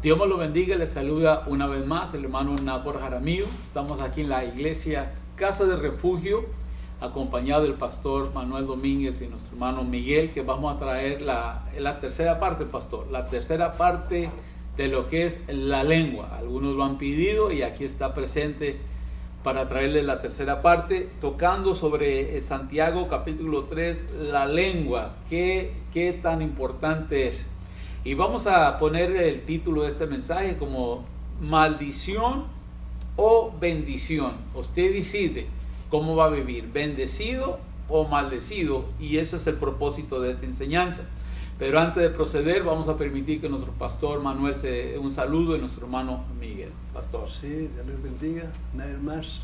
Dios me lo bendiga, les saluda una vez más el hermano Nabor Jaramillo. Estamos aquí en la iglesia Casa de Refugio, acompañado del pastor Manuel Domínguez y nuestro hermano Miguel, que vamos a traer la tercera parte, pastor, la tercera parte de lo que es la lengua. Algunos lo han pedido y aquí está presente para traerles la tercera parte, tocando sobre Santiago capítulo 3, la lengua, qué tan importante es. Y vamos a poner el título de este mensaje como maldición o bendición. Usted decide cómo va a vivir, bendecido o maldecido, y ese es el propósito de esta enseñanza. Pero antes de proceder, vamos a permitir que nuestro pastor Manuel se dé un saludo y nuestro hermano Miguel. Pastor. Sí, Dios les bendiga. Una vez más,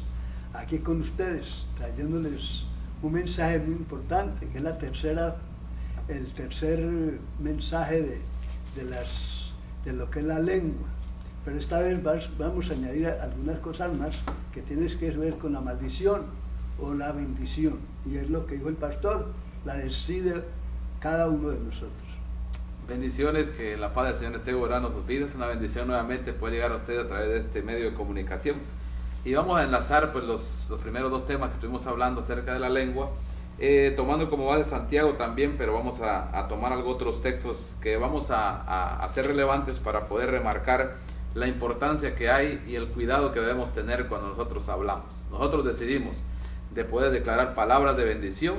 aquí con ustedes, trayéndoles un mensaje muy importante, que es el tercer mensaje de lo que es la lengua. Pero esta vez vamos a añadir algunas cosas más que tienen que ver con la maldición o la bendición. Y es lo que dijo el pastor, la decide cada uno de nosotros. Bendiciones, que la paz del Señor esté gobernando sus vidas. Una bendición nuevamente puede llegar a usted a través de este medio de comunicación. Y vamos a enlazar pues los primeros dos temas que estuvimos hablando acerca de la lengua, tomando como base Santiago también, pero vamos a tomar otros textos que vamos a hacer relevantes para poder remarcar la importancia que hay y el cuidado que debemos tener cuando nosotros hablamos. Nosotros decidimos de poder declarar palabras de bendición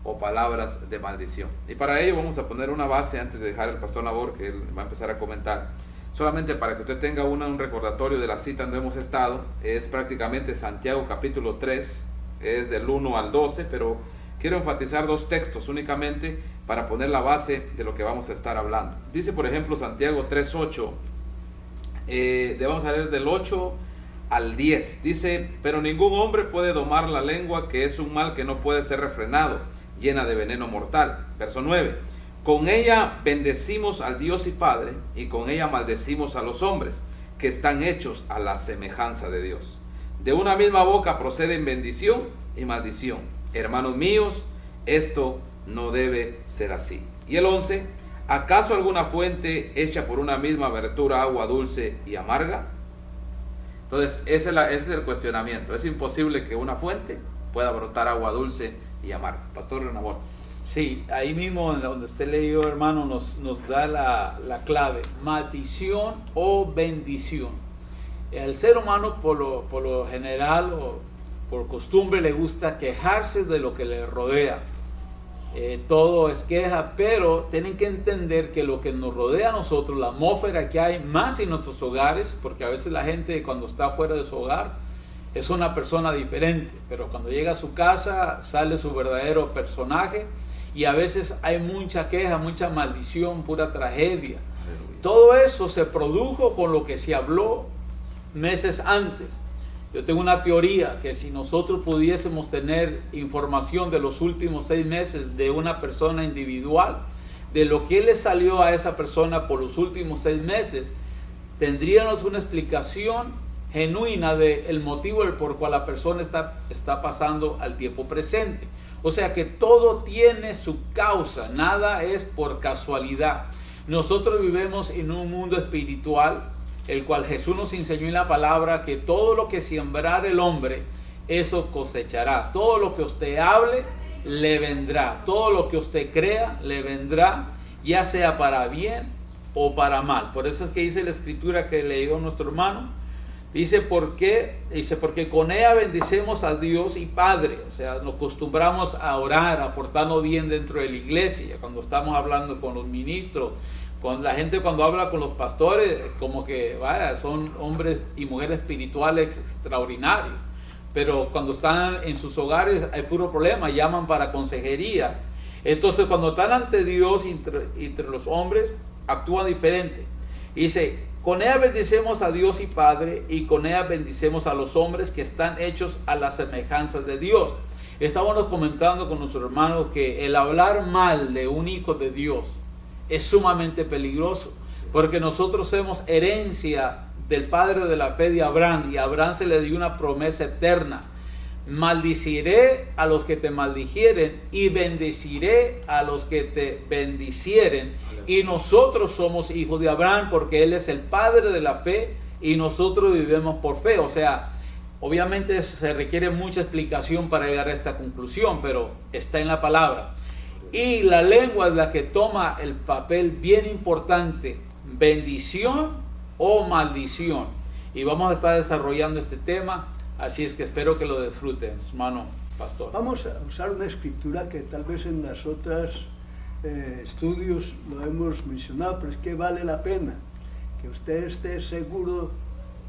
o palabras de maldición. Y para ello vamos a poner una base antes de dejar al pastor Nabor, que él va a empezar a comentar. Solamente para que usted tenga un recordatorio de la cita donde hemos estado, es prácticamente Santiago capítulo 3, es del 1 al 12, pero quiero enfatizar dos textos únicamente para poner la base de lo que vamos a estar hablando. Dice por ejemplo Santiago 3:8, vamos a leer del 8 al 10, dice: pero ningún hombre puede domar la lengua, que es un mal que no puede ser refrenado, llena de veneno mortal. Verso 9: con ella bendecimos al Dios y Padre, y con ella maldecimos a los hombres, que están hechos a la semejanza de Dios. De una misma boca proceden bendición y maldición. Hermanos míos, esto no debe ser así. Y el 11: ¿acaso alguna fuente hecha por una misma abertura agua dulce y amarga? Entonces ese es el cuestionamiento. Es imposible que una fuente pueda brotar agua dulce y amarga. Pastor Renabor. Sí, ahí mismo donde usted leyó, hermano, nos da la clave: maldición o bendición. El ser humano por lo general o por costumbre le gusta quejarse de lo que le rodea. Todo es queja, pero tienen que entender que lo que nos rodea a nosotros, la atmósfera que hay más en nuestros hogares, porque a veces la gente cuando está fuera de su hogar es una persona diferente, pero cuando llega a su casa sale su verdadero personaje, y a veces hay mucha queja, mucha maldición, pura tragedia. Aleluya. Todo eso se produjo con lo que se habló meses antes. Yo tengo una teoría que si nosotros pudiésemos tener información de los últimos 6 meses de una persona individual, de lo que le salió a esa persona por los últimos 6 meses, tendríamos una explicación genuina del motivo por cual la persona está pasando al tiempo presente. O sea que todo tiene su causa, nada es por casualidad. Nosotros vivimos en un mundo espiritual, el cual Jesús nos enseñó en la palabra que todo lo que sembrar el hombre, eso cosechará. Todo lo que usted hable, le vendrá. Todo lo que usted crea, le vendrá, ya sea para bien o para mal. Por eso es que dice la escritura que leyó nuestro hermano. Dice, porque con ella bendicemos a Dios y Padre. O sea, nos acostumbramos a orar, a portarnos bien dentro de la iglesia, cuando estamos hablando con los ministros. Con la gente cuando habla con los pastores, como que son hombres y mujeres espirituales extraordinarios, pero cuando están en sus hogares hay puro problema, llaman para consejería. Entonces cuando están ante Dios, entre los hombres, actúan diferente. Dice, con ella bendicemos a Dios y Padre, y con ella bendicemos a los hombres que están hechos a la semejanza de Dios. Estábamos comentando con nuestro hermano que el hablar mal de un hijo de Dios es sumamente peligroso, porque nosotros somos herencia del padre de la fe de Abraham, y a Abraham se le dio una promesa eterna. maldiciré a los que te maldijeren y bendeciré a los que te bendicieren. Y nosotros somos hijos de Abraham porque él es el padre de la fe y nosotros vivimos por fe. O sea, obviamente se requiere mucha explicación para llegar a esta conclusión, pero está en la palabra. Y la lengua es la que toma el papel bien importante, bendición o maldición. Y vamos a estar desarrollando este tema, así es que espero que lo disfruten, hermano pastor. Vamos a usar una escritura que tal vez en las otras estudios lo hemos mencionado, pero es que vale la pena que usted esté seguro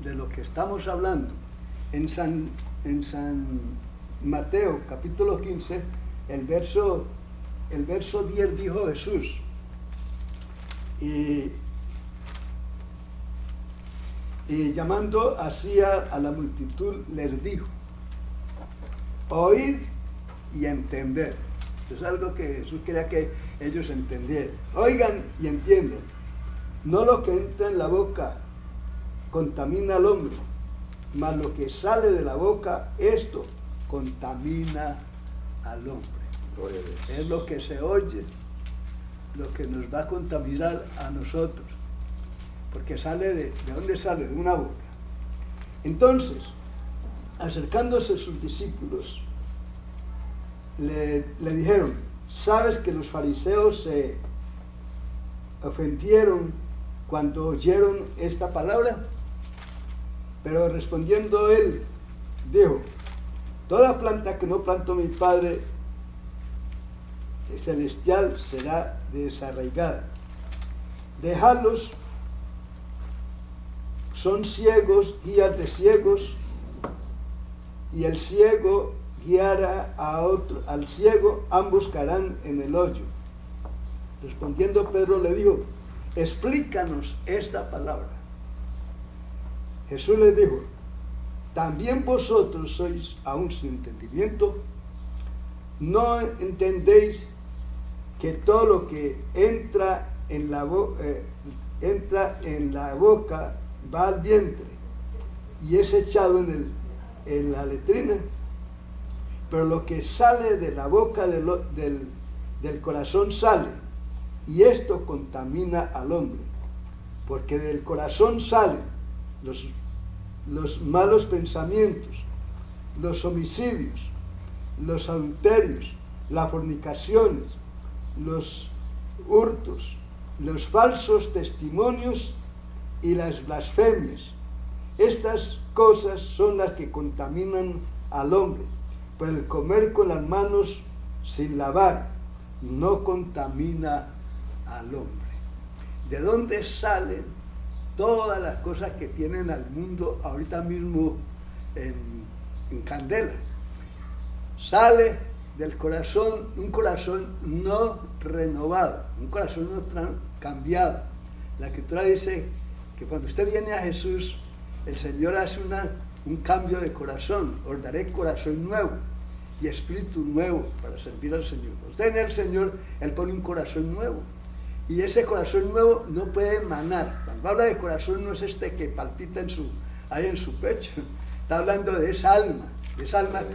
de lo que estamos hablando. En San Mateo capítulo 15, el verso 10 dijo Jesús, y llamando así a la multitud les dijo: oíd y entended. Es algo que Jesús quería que ellos entendieran. Oigan y entiendan. No lo que entra en la boca contamina al hombre, mas lo que sale de la boca, esto contamina al hombre. Es lo que se oye, lo que nos va a contaminar a nosotros, porque sale ¿de dónde sale? De una boca. Entonces, acercándose sus discípulos, le dijeron: ¿sabes que los fariseos se ofendieron cuando oyeron esta palabra? Pero respondiendo él, dijo: toda planta que no plantó mi Padre celestial será desarraigada. Dejadlos, son ciegos, guías de ciegos, y el ciego guiará al ciego, ambos caerán en el hoyo. Respondiendo Pedro le dijo: explícanos esta palabra. Jesús le dijo: ¿también vosotros sois aún sin entendimiento? ¿No entendéis que todo lo que entra en la boca va al vientre y es echado en la letrina? Pero lo que sale de la boca del corazón sale, y esto contamina al hombre, porque del corazón salen los malos pensamientos, los homicidios, los adulterios, las fornicaciones, los hurtos, los falsos testimonios y las blasfemias. Estas cosas son las que contaminan al hombre, pero el comer con las manos sin lavar no contamina al hombre. ¿De dónde salen todas las cosas que tienen al mundo ahorita mismo en candela? Sale del corazón, un corazón no renovado, un corazón no cambiado. La Escritura dice que cuando usted viene a Jesús, el Señor hace un cambio de corazón. Os daré corazón nuevo y espíritu nuevo para servir al Señor. Usted en el Señor, Él pone un corazón nuevo, y ese corazón nuevo no puede emanar. Cuando habla de corazón, no es este que palpita ahí en su pecho. Está hablando de esa alma que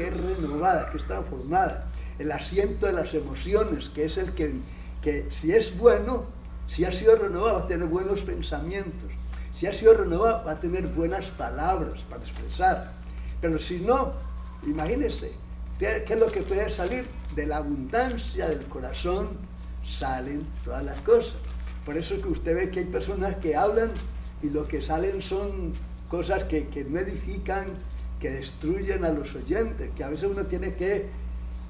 es renovada, que es transformada, el asiento de las emociones, que es el que si es bueno, si ha sido renovado, va a tener buenos pensamientos. Si ha sido renovado, va a tener buenas palabras para expresar. Pero si no, imagínense, ¿qué es lo que puede salir? De la abundancia del corazón salen todas las cosas. Por eso es que usted ve que hay personas que hablan y lo que salen son cosas que no edifican, que destruyen a los oyentes, que a veces uno tiene que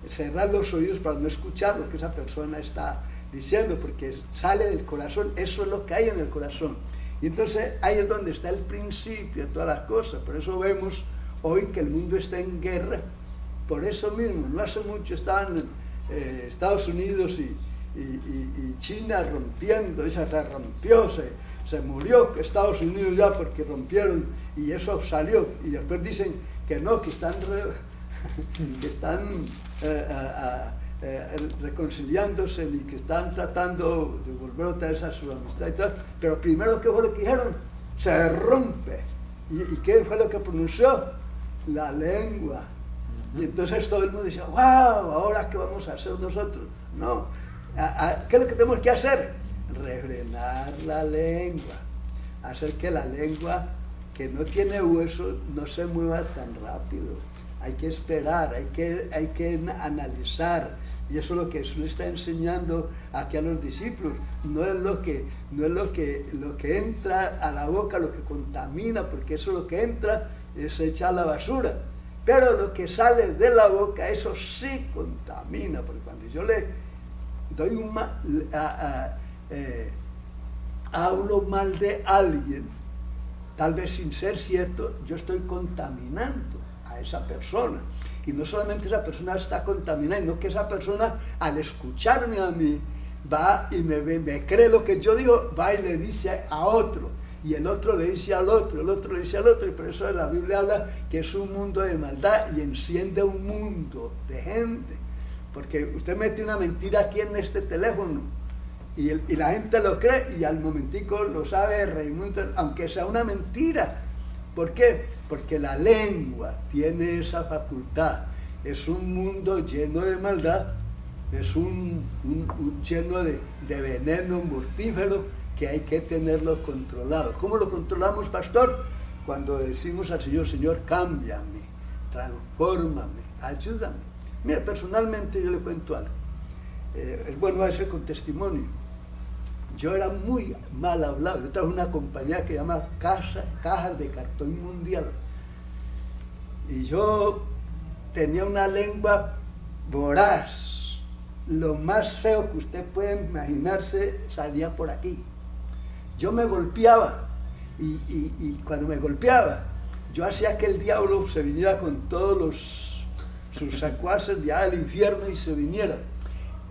cerrar los oídos para no escuchar lo que esa persona está diciendo, porque sale del corazón. Eso es lo que hay en el corazón. Y entonces ahí es donde está el principio de todas las cosas. Por eso vemos hoy que el mundo está en guerra. Por eso mismo, no hace mucho estaban Estados Unidos y China rompiendo, esa se rompió, se murió Estados Unidos ya porque rompieron, y eso salió. Y después dicen que no, que están reconciliándose y que están tratando de volver otra vez a su amistad y tal. Pero primero, ¿qué fue lo que dijeron? Se rompe. ¿Y qué fue lo que pronunció? La lengua. Y entonces todo el mundo dice, wow, ¿ahora qué vamos a hacer nosotros? No, ¿qué es lo que tenemos que hacer? Refrenar la lengua, hacer que la lengua que no tiene hueso no se mueva tan rápido. Hay que esperar, hay que analizar. Y eso es lo que Jesús está enseñando aquí a los discípulos. No es lo que entra a la boca, lo que contamina, porque eso lo que entra es echar a la basura. Pero lo que sale de la boca, eso sí contamina, porque cuando yo le doy hablo mal de alguien, tal vez sin ser cierto, yo estoy contaminando a esa persona. Y no solamente esa persona está contaminada, sino que esa persona, al escucharme a mí, va y me cree lo que yo digo, va y le dice a otro, y el otro le dice al otro, el otro le dice al otro, y por eso la Biblia habla que es un mundo de maldad y enciende un mundo de gente. Porque usted mete una mentira aquí en este teléfono, y la gente lo cree, y al momentico lo sabe Raimundo, aunque sea una mentira. ¿Por qué? Porque la lengua tiene esa facultad. Es un mundo lleno de maldad, es un lleno de veneno mortífero que hay que tenerlo controlado. ¿Cómo lo controlamos, pastor? Cuando decimos al Señor, Señor, cámbiame, transfórmame, ayúdame. Mira, personalmente yo le cuento algo. Es bueno hacer con testimonio. Yo era muy mal hablado. Yo trabajé en una compañía que se llama Cajas de Cartón Mundial. Y yo tenía una lengua voraz. Lo más feo que usted puede imaginarse salía por aquí. Yo me golpeaba. Y cuando me golpeaba, yo hacía que el diablo se viniera con todos sus secuaces de allá del infierno y se viniera.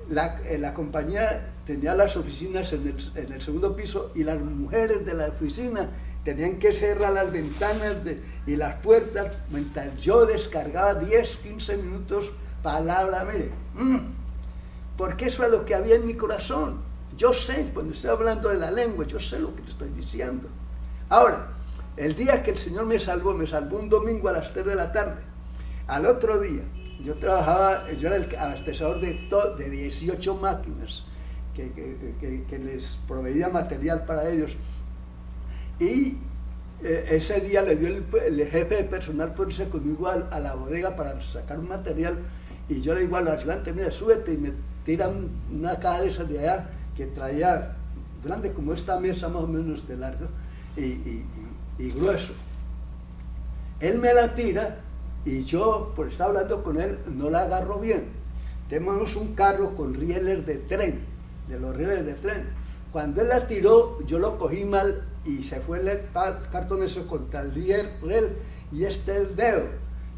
La compañía tenía las oficinas en el segundo piso, y las mujeres de la oficina tenían que cerrar las ventanas y las puertas mientras yo descargaba 10, 15 minutos palabra, mire, porque eso es lo que había en mi corazón. Yo sé, cuando estoy hablando de la lengua, yo sé lo que te estoy diciendo. Ahora, el día que el Señor me salvó un domingo a las 3 de la tarde. Al otro día, yo era el abastecedor de 18 máquinas que les proveía material para ellos. Y ese día le dio el jefe de personal ponerse conmigo a la bodega para sacar un material, y yo le digo a los ayudantes, mira, súbete, y me tiran una caja de esas de allá que traía grande como esta mesa más o menos de largo y grueso. Él me la tira, y yo, por estar hablando con él, no la agarro bien. Tenemos un carro con rieles de tren, de los rieles de tren. Cuando él la tiró, yo lo cogí mal y se fue el cartón eso contra el riel, y el dedo,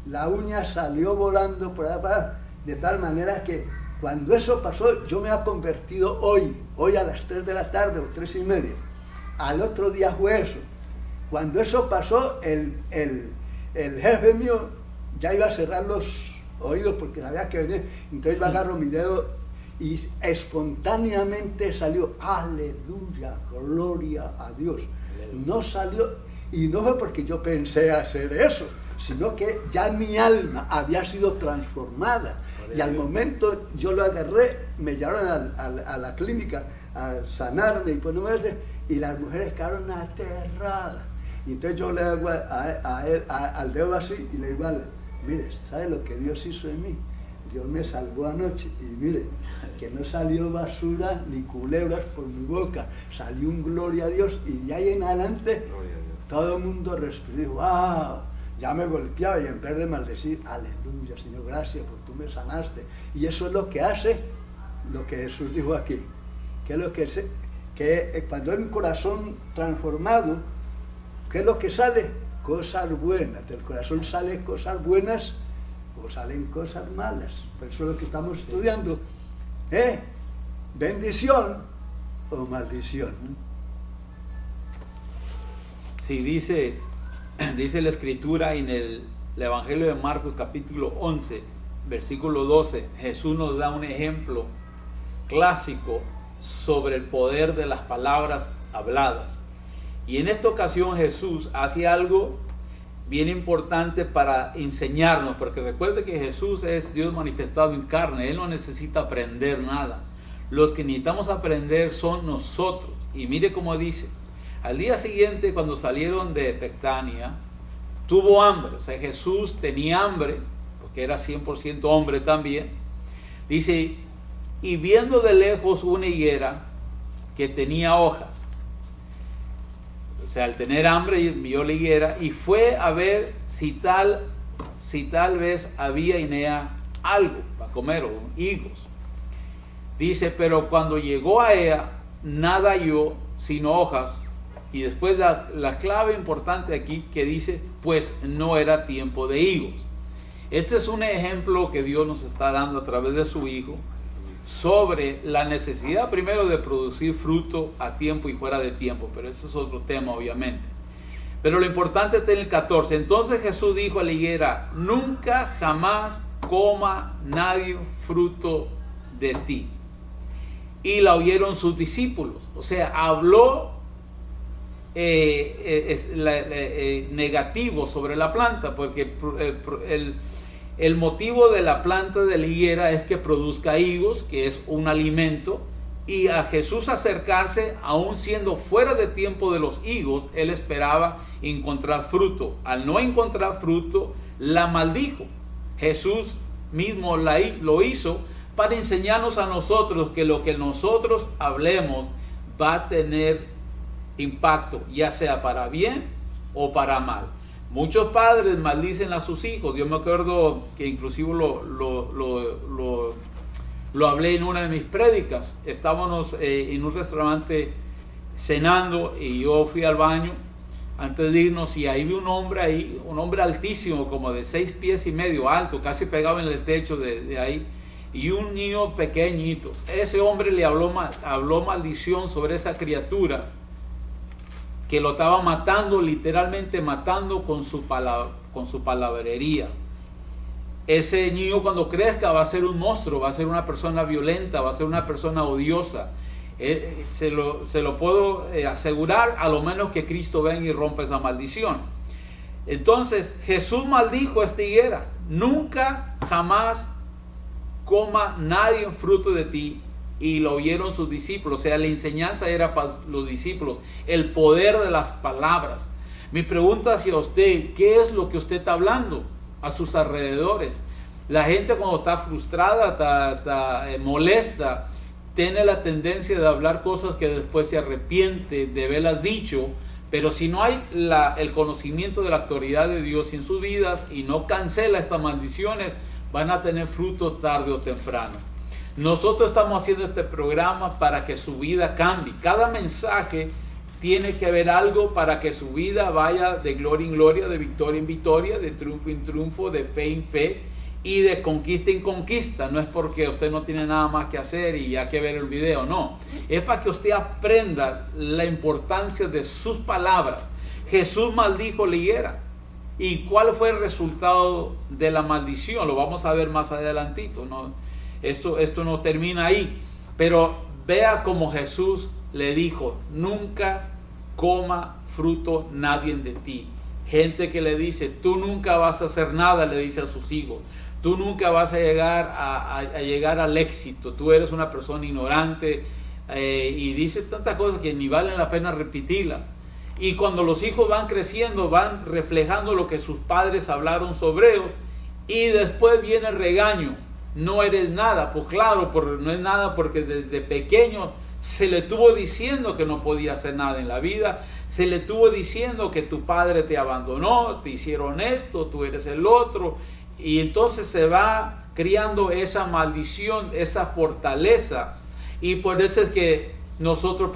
la uña salió volando por allá, de tal manera que cuando eso pasó, yo me había convertido hoy a las 3 de la tarde o 3:30. Al otro día fue eso. Cuando eso pasó, el jefe mío ya iba a cerrar los oídos porque había que venir. Entonces yo agarro mi dedo y espontáneamente salió, aleluya, gloria a Dios. No salió, y no fue porque yo pensé hacer eso, sino que ya mi alma había sido transformada. Y al momento yo lo agarré, me llevaron a la clínica a sanarme y y las mujeres quedaron aterradas. Y entonces yo le hago al dedo así y le digo, mire, ¿sabe lo que Dios hizo en mí? Dios me salvó anoche, y mire, que no salió basura ni culebras por mi boca, salió un gloria a Dios, y de ahí en adelante todo el mundo respiró, wow, ya me golpeaba, y en vez de maldecir, aleluya, Señor, gracias porque tú me sanaste. Y eso es lo que hace, lo que Jesús dijo aquí, que es lo que cuando hay un corazón transformado, ¿qué es lo que sale? Cosas buenas. Del corazón salen cosas buenas o salen cosas malas. Por eso es lo que estamos estudiando. ¿Bendición o maldición? Sí, dice la Escritura en el Evangelio de Marcos capítulo 11, versículo 12, Jesús nos da un ejemplo clásico sobre el poder de las palabras habladas. Y en esta ocasión Jesús hace algo bien importante para enseñarnos, porque recuerde que Jesús es Dios manifestado en carne. Él no necesita aprender nada. Los que necesitamos aprender son nosotros. Y mire cómo dice, al día siguiente, cuando salieron de Betania, tuvo hambre. O sea, Jesús tenía hambre, porque era 100% hombre también. Dice, y viendo de lejos una higuera que tenía hojas. O sea, al tener hambre vio la higuera y fue a ver si tal vez había en ella algo para comer, o higos. Dice, pero cuando llegó a ella, nada halló sino hojas. Y después la clave importante aquí que dice, pues no era tiempo de higos. Este es un ejemplo que Dios nos está dando a través de su Hijo sobre la necesidad primero de producir fruto a tiempo y fuera de tiempo, pero ese es otro tema obviamente. Pero lo importante está en el 14. Entonces Jesús dijo a la higuera, nunca jamás coma nadie fruto de ti. Y la oyeron sus discípulos. O sea, habló negativo sobre la planta, porque el motivo de la planta de la higuera es que produzca higos, que es un alimento, y a Jesús acercarse, aún siendo fuera de tiempo de los higos, él esperaba encontrar fruto. Al no encontrar fruto, la maldijo. Jesús mismo lo hizo para enseñarnos a nosotros que lo que nosotros hablemos va a tener impacto, ya sea para bien o para mal. Muchos padres maldicen a sus hijos. Yo me acuerdo que inclusive lo hablé en una de mis prédicas. Estábamos en un restaurante cenando y yo fui al baño antes de irnos y ahí vi un hombre ahí, un hombre altísimo, como de 6 pies y medio alto, casi pegado en el techo de ahí, y un niño pequeñito. Ese hombre le habló maldición sobre esa criatura, que lo estaba matando, literalmente matando con su palabrería. Ese niño cuando crezca va a ser un monstruo, va a ser una persona violenta, va a ser una persona odiosa. Se lo puedo asegurar, a lo menos que Cristo venga y rompa esa maldición. Entonces Jesús maldijo a esta higuera, nunca jamás coma nadie fruto de ti. Y lo oyeron sus discípulos. O sea, la enseñanza era para los discípulos, el poder de las palabras. Mi pregunta hacia usted, ¿qué es lo que usted está hablando a sus alrededores? La gente cuando está frustrada, está molesta, tiene la tendencia de hablar cosas que después se arrepiente de haberlas dicho. Pero si no hay el conocimiento de la autoridad de Dios en sus vidas y no cancela estas maldiciones, van a tener fruto tarde o temprano. Nosotros estamos haciendo este programa para que su vida cambie. Cada mensaje tiene que haber algo para que su vida vaya de gloria en gloria, de victoria en victoria, de triunfo en triunfo, de fe en fe y de conquista en conquista. No es porque usted no tiene nada más que hacer y ya que ver el video, no. Es para que usted aprenda la importancia de sus palabras. Jesús maldijo la higuera. ¿Y cuál fue el resultado de la maldición? Lo vamos a ver más adelantito, ¿no? Esto no termina ahí, pero vea como Jesús le dijo, nunca coma fruto nadie de ti. Gente que le dice, tú nunca vas a hacer nada, le dice a sus hijos, tú nunca vas a llegar al éxito, tú eres una persona ignorante, y dice tantas cosas que ni valen la pena repetirlas. Y cuando los hijos van creciendo, van reflejando lo que sus padres hablaron sobre ellos, y después viene el regaño. No eres nada, pues claro, no es nada porque desde pequeño se le estuvo diciendo que no podía hacer nada en la vida, se le estuvo diciendo que tu padre te abandonó, te hicieron esto, tú eres el otro, y entonces se va criando esa maldición, esa fortaleza, y por eso es que nosotros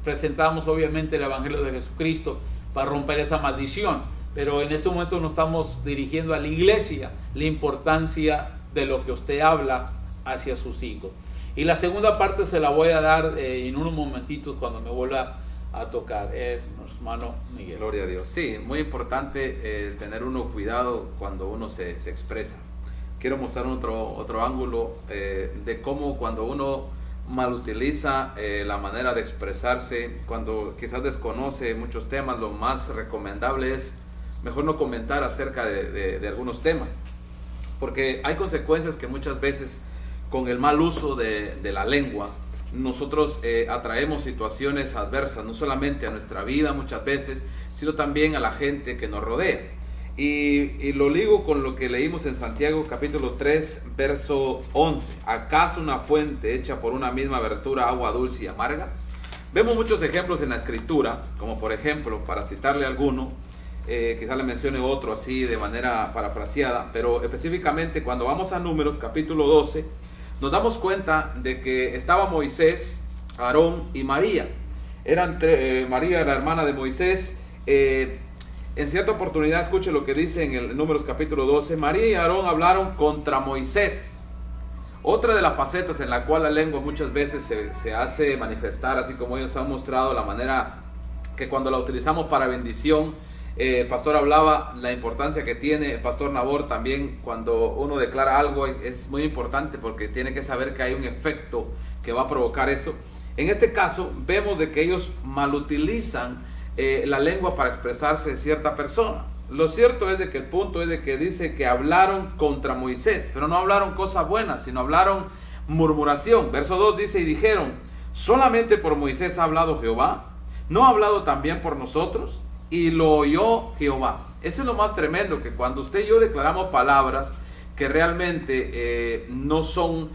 presentamos obviamente el Evangelio de Jesucristo para romper esa maldición, pero en este momento nos estamos dirigiendo a la iglesia, la importancia de lo que usted habla hacia sus hijos. Y la segunda parte se la voy a dar en unos momentitos cuando me vuelva a tocar. Hermano Miguel. Gloria a Dios. Sí, muy importante tener uno cuidado cuando uno se expresa. Quiero mostrar otro ángulo de cómo cuando uno malutiliza la manera de expresarse, cuando quizás desconoce muchos temas, lo más recomendable es mejor no comentar acerca de algunos temas, porque hay consecuencias que muchas veces con el mal uso de la lengua nosotros atraemos situaciones adversas, no solamente a nuestra vida muchas veces, sino también a la gente que nos rodea. Y lo ligo con lo que leímos en Santiago capítulo 3, verso 11. ¿Acaso una fuente hecha por una misma abertura agua dulce y amarga? Vemos muchos ejemplos en la escritura, como por ejemplo, para citarle alguno, quizás le mencione otro así de manera parafraseada, pero específicamente cuando vamos a Números capítulo 12, nos damos cuenta de que estaba Moisés, Aarón y María. María era hermana de Moisés. En cierta oportunidad, escuche lo que dice en el Números capítulo 12, María y Aarón hablaron contra Moisés. Otra de las facetas en la cual la lengua muchas veces se hace manifestar, así como ellos han mostrado la manera que cuando la utilizamos para bendición, el pastor hablaba la importancia que tiene, el pastor Nabor también, cuando uno declara algo es muy importante porque tiene que saber que hay un efecto que va a provocar eso. En este caso vemos de que ellos malutilizan la lengua para expresarse de cierta persona. Lo cierto es de que el punto es de que dice que hablaron contra Moisés, pero no hablaron cosas buenas, sino hablaron murmuración. Verso 2 dice, y dijeron, ¿solamente por Moisés ha hablado Jehová? ¿No ha hablado también por nosotros? Y lo oyó Jehová. Eso es lo más tremendo, que cuando usted y yo declaramos palabras que realmente no son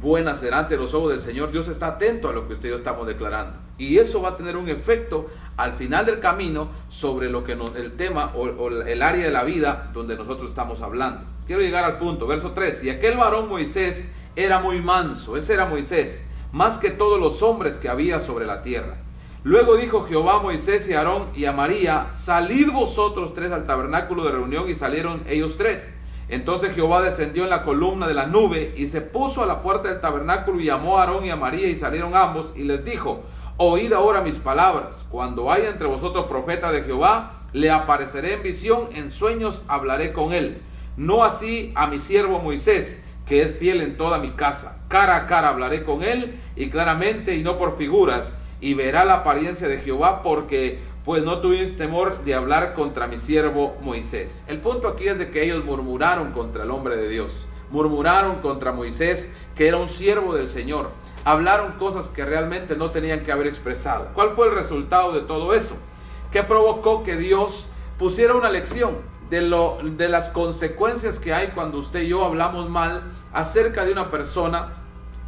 buenas delante de los ojos del Señor, Dios está atento a lo que usted y yo estamos declarando, y eso va a tener un efecto al final del camino sobre lo que el tema o el área de la vida donde nosotros estamos hablando. Quiero llegar al punto, verso 3, y aquel varón Moisés era muy manso, ese era Moisés, más que todos los hombres que había sobre la tierra. Luego dijo Jehová a Moisés y a Aarón y a María, salid vosotros tres al tabernáculo de reunión, y salieron ellos tres. Entonces Jehová descendió en la columna de la nube y se puso a la puerta del tabernáculo y llamó a Aarón y a María, y salieron ambos y les dijo, oíd ahora mis palabras, cuando haya entre vosotros profeta de Jehová, le apareceré en visión, en sueños hablaré con él. No así a mi siervo Moisés, que es fiel en toda mi casa. Cara a cara hablaré con él, y claramente y no por figuras, y verá la apariencia de Jehová, porque pues no tuviste temor de hablar contra mi siervo Moisés. El punto aquí es de que ellos murmuraron contra el hombre de Dios, murmuraron contra Moisés, que era un siervo del Señor, hablaron cosas que realmente no tenían que haber expresado. ¿Cuál fue el resultado de todo eso? Que provocó que Dios pusiera una lección de las consecuencias que hay cuando usted y yo hablamos mal acerca de una persona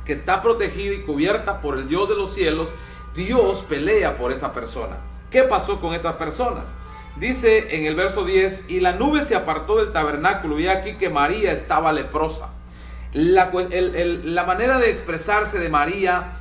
que está protegida y cubierta por el Dios de los cielos. Dios pelea por esa persona. ¿Qué pasó con estas personas? Dice en el verso 10, y la nube se apartó del tabernáculo, y aquí que María estaba leprosa. La manera de expresarse de María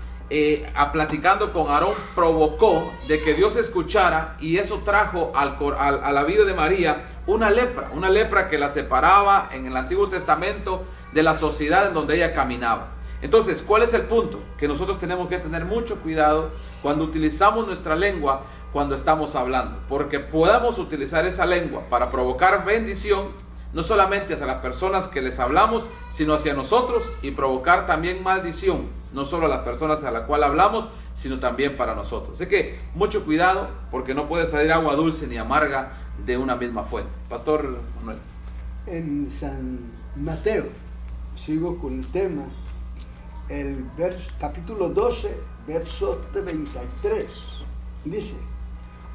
platicando con Aarón provocó de que Dios escuchara, y eso trajo a la vida de María una lepra que la separaba en el Antiguo Testamento de la sociedad en donde ella caminaba. Entonces, ¿cuál es el punto? Que nosotros tenemos que tener mucho cuidado cuando utilizamos nuestra lengua, cuando estamos hablando, porque podamos utilizar esa lengua para provocar bendición, no solamente hacia las personas que les hablamos, sino hacia nosotros, y provocar también maldición, no solo a las personas a las cuales hablamos, sino también para nosotros. Así que mucho cuidado, porque no puede salir agua dulce ni amarga de una misma fuente. Pastor Manuel. En San Mateo, sigo con el tema, capítulo 12, verso 33, dice,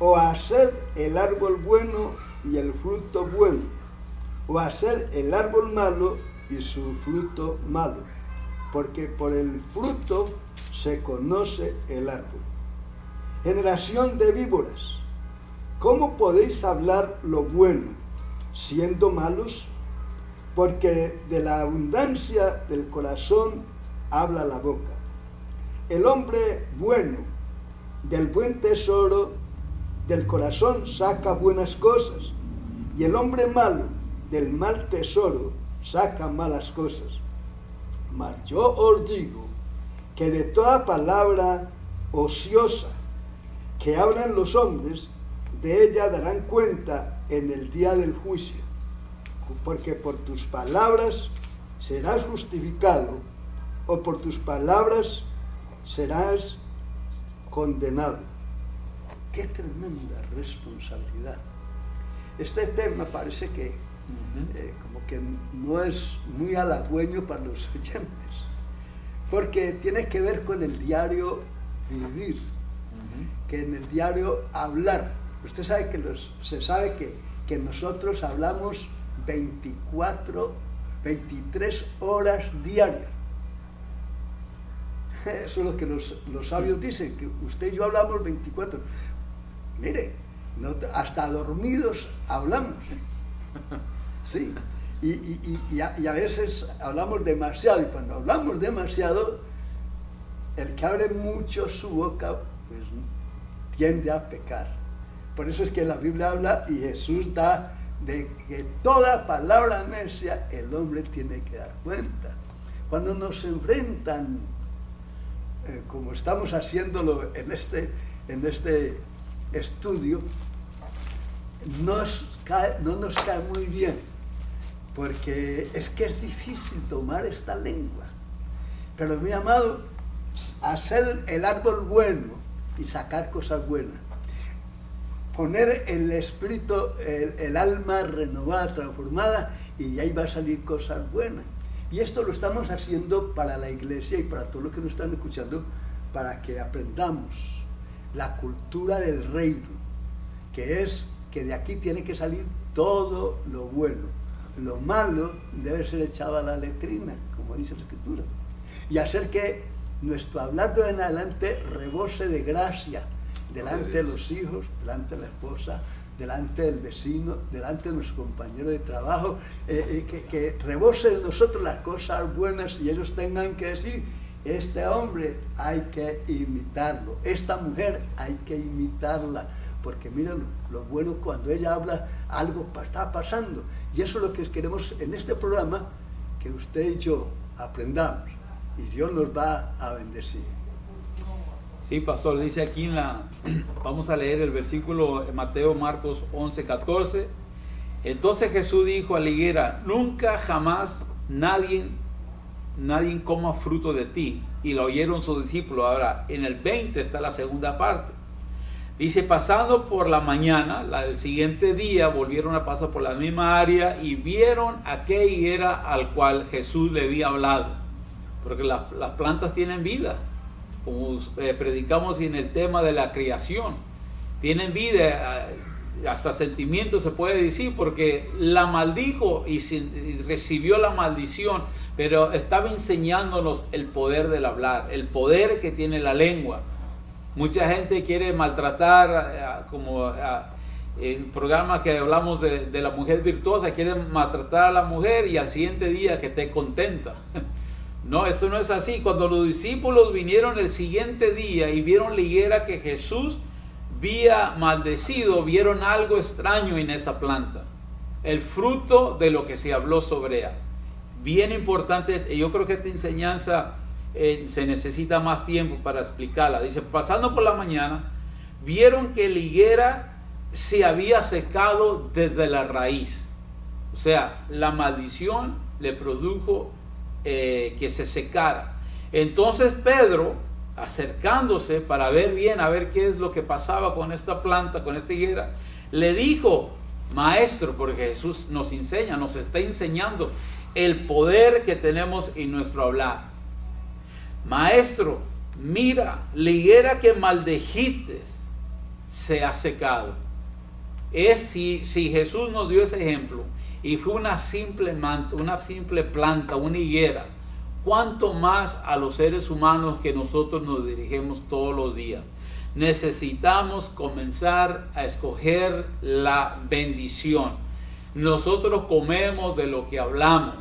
o haced el árbol bueno y el fruto bueno, o haced el árbol malo y su fruto malo, porque por el fruto se conoce el árbol. Generación de víboras, ¿cómo podéis hablar lo bueno siendo malos? Porque de la abundancia del corazón habla la boca. El hombre bueno del buen tesoro del corazón saca buenas cosas, y el hombre malo del mal tesoro saca malas cosas. Mas yo os digo que de toda palabra ociosa que hablan los hombres, de ella darán cuenta en el día del juicio, porque por tus palabras serás justificado, o por tus palabras serás condenado. Qué tremenda responsabilidad. este tema parece que como que no es muy halagüeño para los oyentes, porque tiene que ver con el diario vivir, que en el diario hablar. Usted sabe que se sabe que nosotros hablamos 23 horas diarias. Eso es lo que los sabios dicen, que usted y yo hablamos 24. Mire, hasta dormidos hablamos. Sí, y a veces hablamos demasiado, y cuando hablamos demasiado, el que abre mucho su boca, pues tiende a pecar. Por eso es que la Biblia habla, y Jesús da, de que toda palabra necia el hombre tiene que dar cuenta. Cuando nos enfrentan, como estamos haciéndolo en este estudio, no nos cae muy bien, porque es que es difícil tomar esta lengua. Pero mi amado, hacer el árbol bueno y sacar cosas buenas, poner el espíritu, el alma renovada, transformada, y ahí va a salir cosas buenas. Y esto lo estamos haciendo para la iglesia y para todos los que nos están escuchando, para que aprendamos la cultura del reino, que es que de aquí tiene que salir todo lo bueno. Lo malo debe ser echado a la letrina, como dice la Escritura, y hacer que nuestro hablar de en adelante rebose de gracia delante de los hijos, delante de la esposa, delante del vecino, delante de nuestro compañero de trabajo, que rebose de nosotros las cosas buenas, y ellos tengan que decir: este hombre hay que imitarlo, esta mujer hay que imitarla, porque miren lo bueno, cuando ella habla, algo está pasando. Y eso es lo que queremos en este programa, que usted y yo aprendamos, y Dios nos va a bendecir. Sí, pastor, dice aquí vamos a leer el versículo de Mateo, Marcos 11:14. Entonces Jesús dijo a la higuera: nunca jamás nadie coma fruto de ti. Y lo oyeron sus discípulos. Ahora, en el 20 está la segunda parte. Dice: pasando por la mañana, el siguiente día, volvieron a pasar por la misma área y vieron aquella higuera al cual Jesús le había hablado. Porque las plantas tienen vida, como predicamos en el tema de la creación. Tienen vida, hasta sentimientos se puede decir, porque la maldijo y recibió la maldición, pero estaba enseñándonos el poder del hablar, el poder que tiene la lengua. Mucha gente quiere maltratar, como en el programa que hablamos de la mujer virtuosa, quieren maltratar a la mujer y al siguiente día que esté contenta. No, esto no es así. Cuando los discípulos vinieron el siguiente día y vieron la higuera que Jesús había maldecido, vieron algo extraño en esa planta, el fruto de lo que se habló sobre ella. Bien importante, yo creo que esta enseñanza se necesita más tiempo para explicarla. Dice: pasando por la mañana, vieron que la higuera se había secado desde la raíz. O sea, la maldición le produjo que se secara. Entonces Pedro, acercándose para ver bien, a ver qué es lo que pasaba con esta planta, con esta higuera, le dijo: maestro, porque Jesús nos enseña, nos está enseñando el poder que tenemos en nuestro hablar. Maestro, mira, la higuera que maldijiste se ha secado. Si Jesús nos dio ese ejemplo y fue una simple planta, una higuera, ¿cuánto más a los seres humanos que nosotros nos dirigimos todos los días? Necesitamos comenzar a escoger la bendición. Nosotros comemos de lo que hablamos,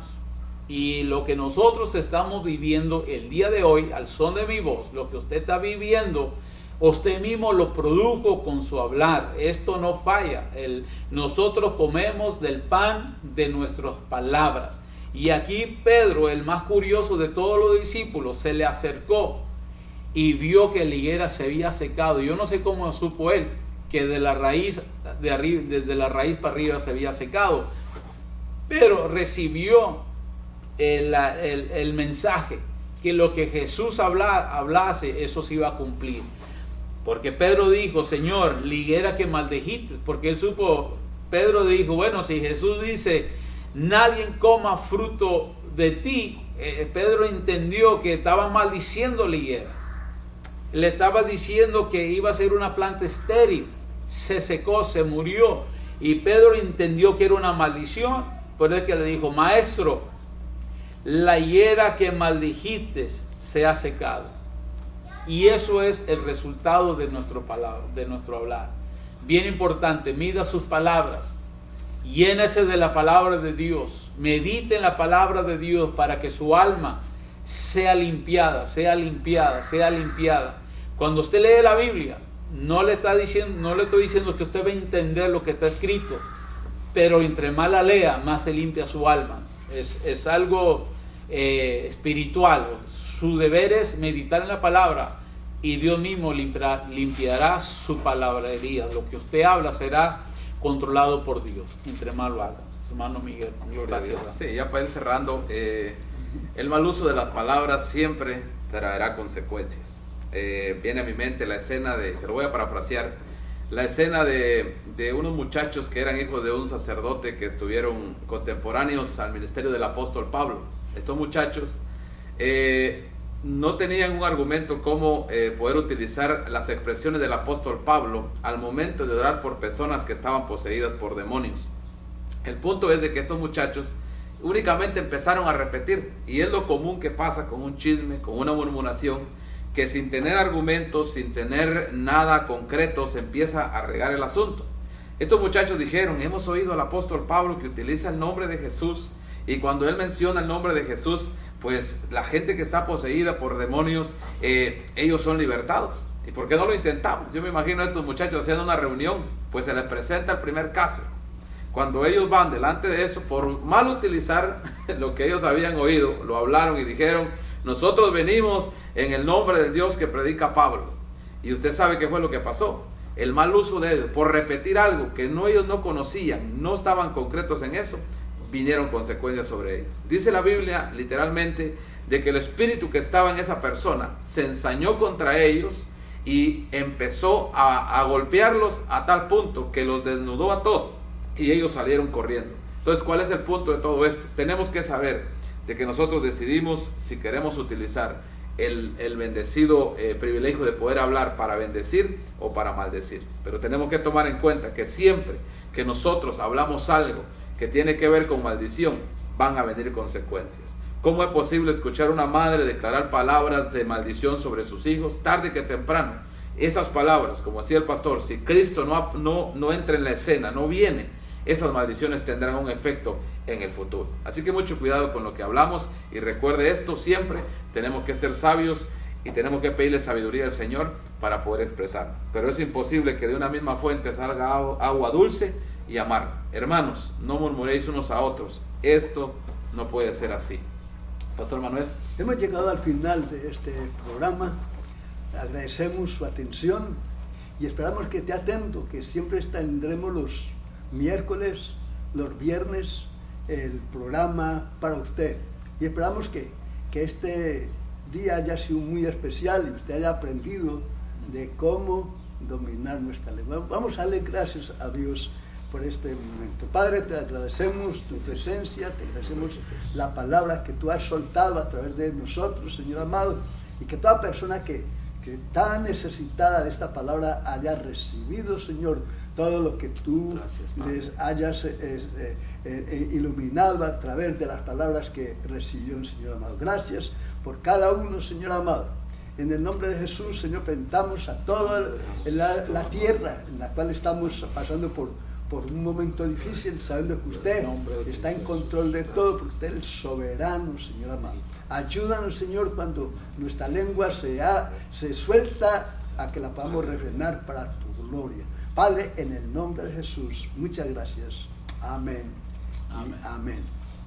y lo que nosotros estamos viviendo el día de hoy, al son de mi voz, lo que usted está viviendo, usted mismo lo produjo con su hablar. Esto no falla. Nosotros comemos del pan de nuestras palabras. Y aquí Pedro, el más curioso de todos los discípulos, se le acercó y vio que la higuera se había secado. Yo no sé cómo supo él que de la raíz de arriba, desde la raíz para arriba se había secado, pero recibió el mensaje, que lo que Jesús hablase, eso se iba a cumplir. Porque Pedro dijo: Señor, la higuera que maldijiste, porque él supo Pedro dijo, bueno, si Jesús dice, nadie coma fruto de ti, Pedro entendió que estaba maldiciendo la higuera. Le estaba diciendo que iba a ser una planta estéril, se secó, se murió. Y Pedro entendió que era una maldición, por eso es que le dijo, maestro, la higuera que maldijiste se ha secado. Y eso es el resultado de nuestro hablar. Bien importante, mida sus palabras, llénese de la palabra de Dios, medite en la palabra de Dios para que su alma sea limpiada, sea limpiada, sea limpiada. Cuando usted lee la Biblia, no le estoy diciendo que usted va a entender lo que está escrito, pero entre más la lea, más se limpia su alma. Es algo espiritual. Su deber es meditar en la palabra y Dios mismo limpiará su palabrería. Lo que usted habla será controlado por Dios, entre más lo haga. Su hermano Miguel, gracias. Sí, ya para ir cerrando, el mal uso de las palabras siempre traerá consecuencias. Viene a mi mente la escena se lo voy a parafrasear, la escena de unos muchachos que eran hijos de un sacerdote que estuvieron contemporáneos al ministerio del apóstol Pablo. Estos muchachos no tenían un argumento cómo poder utilizar las expresiones del apóstol Pablo al momento de orar por personas que estaban poseídas por demonios. El punto es de que estos muchachos únicamente empezaron a repetir, y es lo común que pasa con un chisme, con una murmuración, que sin tener argumentos, sin tener nada concreto, se empieza a regar el asunto. Estos muchachos dijeron, hemos oído al apóstol Pablo que utiliza el nombre de Jesús, y cuando él menciona el nombre de Jesús, pues la gente que está poseída por demonios, ellos son libertados. ¿Y por qué no lo intentamos? Yo me imagino a estos muchachos haciendo una reunión, pues se les presenta el primer caso. Cuando ellos van delante de eso, por mal utilizar lo que ellos habían oído, lo hablaron y dijeron, nosotros venimos en el nombre del Dios que predica Pablo. Y usted sabe qué fue lo que pasó. El mal uso de ellos, por repetir algo que ellos no conocían, no estaban concretos en eso, vinieron consecuencias sobre ellos. Dice la Biblia literalmente de que el espíritu que estaba en esa persona se ensañó contra ellos y empezó a golpearlos a tal punto que los desnudó a todos y ellos salieron corriendo. Entonces, ¿cuál es el punto de todo esto? Tenemos que saber de que nosotros decidimos si queremos utilizar el bendecido privilegio de poder hablar para bendecir o para maldecir. Pero tenemos que tomar en cuenta que siempre que nosotros hablamos algo que tiene que ver con maldición, van a venir consecuencias. ¿Cómo es posible escuchar a una madre declarar palabras de maldición sobre sus hijos? Tarde que temprano, esas palabras, como decía el pastor, si Cristo no entra en la escena, no viene, esas maldiciones tendrán un efecto en el futuro. Así que mucho cuidado con lo que hablamos, y recuerde esto siempre, tenemos que ser sabios y tenemos que pedirle sabiduría al Señor para poder expresar. Pero es imposible que de una misma fuente salga agua dulce y amarga. Hermanos, no murmuréis unos a otros. Esto no puede ser así. Pastor Manuel. Hemos llegado al final de este programa. Agradecemos su atención y esperamos que esté atento, que siempre tendremos los miércoles, los viernes, el programa para usted. Y esperamos que este día haya sido muy especial y usted haya aprendido de cómo dominar nuestra lengua. Vamos a darle gracias a Dios por este momento. Padre, te agradecemos tu presencia, te agradecemos la palabra que tú has soltado a través de nosotros, Señor amado, y que toda persona que está necesitada de esta palabra haya recibido, Señor, todo lo que tú les hayas iluminado a través de las palabras que recibió el Señor amado. Gracias por cada uno, Señor amado. En el nombre de Jesús, Señor, presentamos a toda la tierra en la cual estamos pasando por un momento difícil, sabiendo que usted está en control de todo, porque usted es soberano, Señor amado. Ayúdanos, Señor, cuando nuestra lengua se suelta, a que la podamos refrenar para tu gloria. Padre, en el nombre de Jesús, muchas gracias. Amén. Amén. Amén.